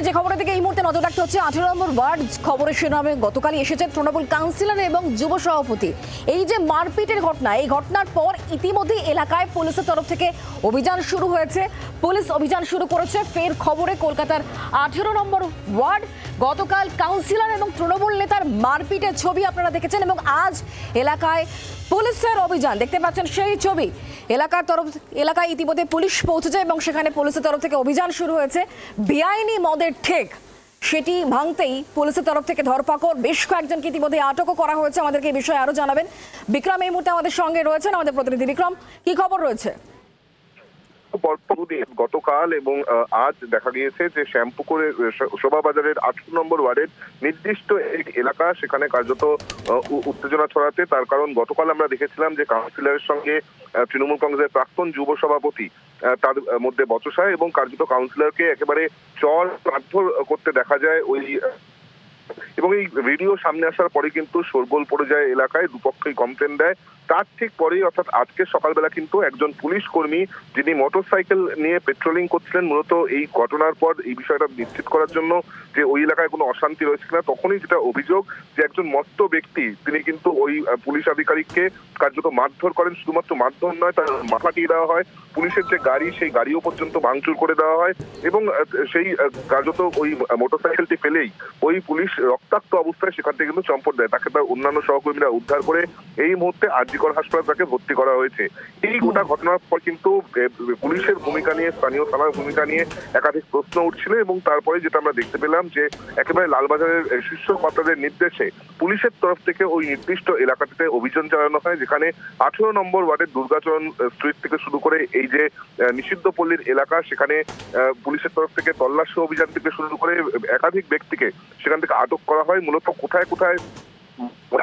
যে খবরের দিকে এই মুহূর্তে নজর রাখতে হচ্ছে 18 নম্বর ওয়ার্ড খবরের শিরোনামে গতকালই এসেছে তৃণমূল কাউন্সিলর এবং যুব সভাপতি। এই যে মারপিটের ঘটনা, এই ঘটনার পর ইতিমধ্যে এলাকায় পুলিশের তরফ থেকে অভিযান শুরু হয়েছে। পুলিশ অভিযান শুরু করেছে ফের খবরে কলকাতার 18 নম্বর ওয়ার্ড। গতকাল কাউন্সিলর এবং তৃণমূল নেতার মারপিটের ছবি আপনারা দেখেছেন এবং আজ এলাকায় পুলিশের অভিযান দেখতে পাচ্ছেন সেই ছবি। এলাকায় ইতিমধ্যে পুলিশ পৌঁছেছে এবং সেখানে পুলিশের তরফ থেকে অভিযান শুরু হয়েছে। বেআইনি মদের ঠেক সেটি ভাঙতেই পুলিশের তরফ থেকে ধরপাকড়, বেশ কয়েকজনকে ইতিমধ্যে আটকও করা হয়েছে। আমাদেরকে এই বিষয়ে আরো জানাবেন বিক্রম এই মুহূর্তে আমাদের সঙ্গে রয়েছেন, আমাদের প্রতিনিধি বিক্রম। কি খবর রয়েছে? গতকাল এবং আজ দেখা গিয়েছে যে শ্যামপুকুরের শোভাবাজারের 18 নম্বর ওয়ার্ডের নির্দিষ্ট এক এলাকা, সেখানে কার্যত উত্তেজনা ছড়াতে। তার কারণ গতকাল আমরা দেখেছিলাম যে কাউন্সিলরের সঙ্গে তৃণমূল কংগ্রেসের প্রাক্তন যুব সভাপতি তার মধ্যে বচসা এবং কার্যত কাউন্সিলরকে একেবারে চর মারধর করতে দেখা যায় ওই, এবং এই ভিডিও সামনে আসার পরে কিন্তু শোরগোল পড়ে যায় এলাকায়, দুপক্ষই কমপ্লেন দেয়। তার ঠিক পরেই অর্থাৎ আজকে সকালবেলা কিন্তু একজন পুলিশ কর্মী যিনি মোটরসাইকেল নিয়ে পেট্রোলিং করছিলেন মূলত এই ঘটনার পর এই বিষয়টা নিশ্চিত করার জন্য যে ওই এলাকায় কোনো অশান্তি রয়েছে কিনা, তখনই যেটা অভিযোগ যে একজন মত্ত ব্যক্তি তিনি কিন্তু ওই পুলিশ আধিকারিককে কার্যত মারধর করেন। শুধুমাত্র মারধর নয়, তার মাথা ফাটিয়ে দেওয়া হয়, পুলিশের যে গাড়ি সেই গাড়িও পর্যন্ত ভাঙচুর করে দেওয়া হয় এবং সেই কার্যত ওই মোটরসাইকেলটি ফেলেই ওই পুলিশ রক্তাক্ত অবস্থায় সেখান থেকে কিন্তু চম্পট দেয়। তাকে তার অন্যান্য সহকর্মীরা উদ্ধার করে এই মুহূর্তে আরজিকর হাসপাতালে তাকে ভর্তি করা হয়েছে। এই গোটা ঘটনার পর কিন্তু পুলিশের ভূমিকা নিয়ে, স্থানীয় থানার ভূমিকা নিয়ে একাধিক প্রশ্ন উঠছিল এবং তারপরে যেটা আমরা দেখতে পেলাম যে একেবারে লালবাজারের শীর্ষ কর্তাদের নির্দেশে পুলিশের তরফ থেকে ওই নির্দিষ্ট এলাকাটিতে অভিযান চালানো হয়, যেখানে 18 নম্বর ওয়ার্ডের দুর্গাচরণ স্ট্রিট থেকে শুরু করে এই যে নিষিদ্ধ পল্লীর এলাকা, সেখানে পুলিশের তরফ থেকে তল্লাশি অভিযান থেকে শুরু করে একাধিক ব্যক্তিকে সেখান থেকে আটক করা হয়। মূলত কোথায় কোথায়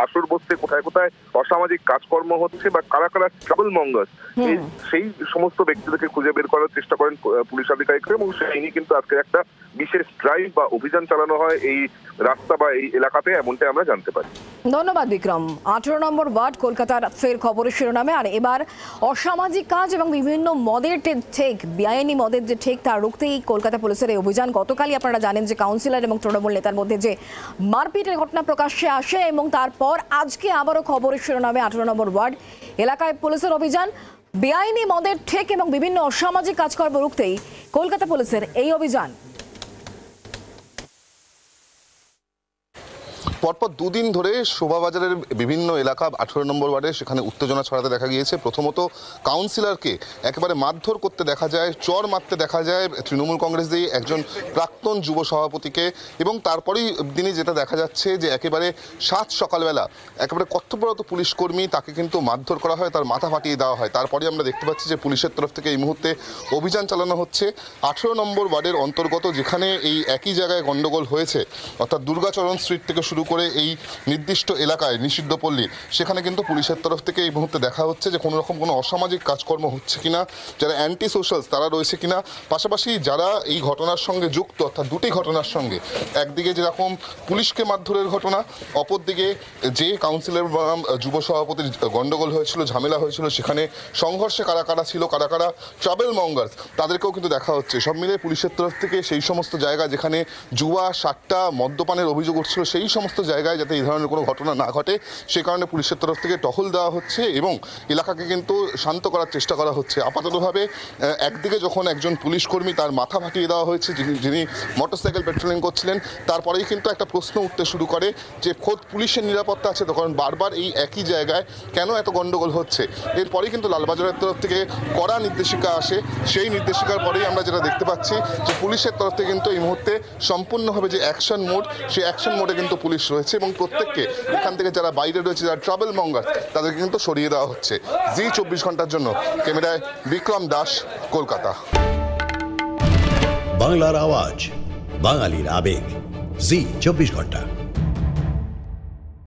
আসর বসছে, কোথায় কোথায় অসামাজিক কাজকর্ম হচ্ছে বা কারা কারা ট্রাবল মঙ্গার, সেই সমস্ত ব্যক্তিদেরকে খুঁজে বের করার চেষ্টা করেন পুলিশ আধিকারিকরা এবং সেই নিয়ে কিন্তু আজকে একটা বিশেষ ড্রাইভ বা অভিযান চালানো হয় এই রাস্তা বা এই এলাকাতে, এমনটাই আমরা জানতে পারি। ধন্যবাদ বিক্রম। 18 নম্বর ওয়ার্ড কলকাতার ফের খবরের শিরোনামে। আর এবার অসামাজিক কাজ এবং বিভিন্ন মদের ঠেক, বেআইনি মদের যে ঠেক তা রুখতেই কলকাতা পুলিশের এই অভিযান। গতকালই আপনারা জানেন যে কাউন্সিলর এবং তৃণমূল নেতার মধ্যে যে মারপিটের ঘটনা প্রকাশ্যে আসে এবং তারপর আজকে আবারও খবরের শিরোনামে 18 নম্বর ওয়ার্ড এলাকায় পুলিশের অভিযান। বেআইনি মদের ঠেক এবং বিভিন্ন অসামাজিক কাজকর্ম রুখতেই কলকাতা পুলিশের এই অভিযান। পরপর দুদিন ধরে শোভাবাজারের বিভিন্ন এলাকা 18 নম্বর ওয়ার্ডে সেখানে উত্তেজনা ছড়াতে দেখা গিয়েছে। প্রথমত কাউন্সিলরকে একেবারে মারধর করতে দেখা যায়, চর মারতে দেখা যায় তৃণমূল কংগ্রেস দিয়ে একজন প্রাক্তন যুব সভাপতিকে, এবং তারপরেই দিনে যেটা দেখা যাচ্ছে যে একেবারে সাত সকালবেলা একেবারে কর্তব্যরত পুলিশ কর্মী তাকে কিন্তু মারধর করা হয়, তার মাথা ফাটিয়ে দেওয়া হয়। তারপরে আমরা দেখতে পাচ্ছি যে পুলিশের তরফ থেকে এই মুহূর্তে অভিযান চালানো হচ্ছে 18 নম্বর ওয়ার্ডের অন্তর্গত, যেখানে এই একই জায়গায় গন্ডগোল হয়েছে, অর্থাৎ দুর্গাচরণ স্ট্রিট থেকে শুরু করে এই নির্দিষ্ট এলাকায় নিষিদ্ধ পল্লী, সেখানে কিন্তু পুলিশের তরফ থেকে এই মুহূর্তে দেখা হচ্ছে যে কোনো রকম কোনো অসামাজিক কাজকর্ম হচ্ছে কিনা, যারা অ্যান্টি সোশ্যালস তারা রয়েছে কিনা, পাশাপাশি যারা এই ঘটনার সঙ্গে যুক্ত, অর্থাৎ দুটি ঘটনার সঙ্গে, একদিকে যেরকম পুলিশকে মারধরের ঘটনা, অপরদিকে যে কাউন্সিলর যুব সভাপতির গন্ডগোল হয়েছিল, ঝামেলা হয়েছিল, সেখানে সংঘর্ষে কারা কারা ছিল, কারা কারা ট্রাভেল মঙ্গার্স, তাদেরকেও কিন্তু দেখা হচ্ছে। সব মিলে পুলিশের তরফ থেকে সেই সমস্ত জায়গা যেখানে জুয়া, সাট্টা, মদ্যপানের অভিযোগ উঠছিল, সেই সমস্ত জায়গায় যাতে এই ধরনের কোনো ঘটনা না ঘটে সে কারণে পুলিশের তরফ থেকে টহল দেওয়া হচ্ছে এবং এলাকাকে কিন্তু শান্ত করার চেষ্টা করা হচ্ছে। আপাততভাবে একদিকে যখন একজন পুলিশ কর্মী তার মাথা ফাটিয়ে দেওয়া হয়েছে, যিনি মোটরসাইকেল পেট্রোলিং করছিলেন, তারপরেই কিন্তু একটা প্রশ্ন উঠতে শুরু করে যে খোদ পুলিশের নিরাপত্তা আছে তো, কারণ বারবার এই একই জায়গায় কেন এত গন্ডগোল হচ্ছে। এরপরেই কিন্তু লালবাজারের তরফ থেকে কড়া নির্দেশিকা আসে, সেই নির্দেশিকার পরেই আমরা যেটা দেখতে পাচ্ছি যে পুলিশের তরফ থেকে কিন্তু এই মুহূর্তে সম্পূর্ণভাবে যে অ্যাকশন মোড, সেই অ্যাকশন মোডে কিন্তু পুলিশ রয়েছে এবং প্রত্যেককে এখান থেকে যারা বাইরে রয়েছে, যারা ট্রাভেল মঙ্গার, তাদেরকে কিন্তু সরিয়ে দেওয়া হচ্ছে। জি 24 ঘন্টার জন্য ক্যামেরায় বিক্রম দাস, কলকাতা। বাংলার আওয়াজ, বাঙালির আবেগ, জি 24 ঘন্টা।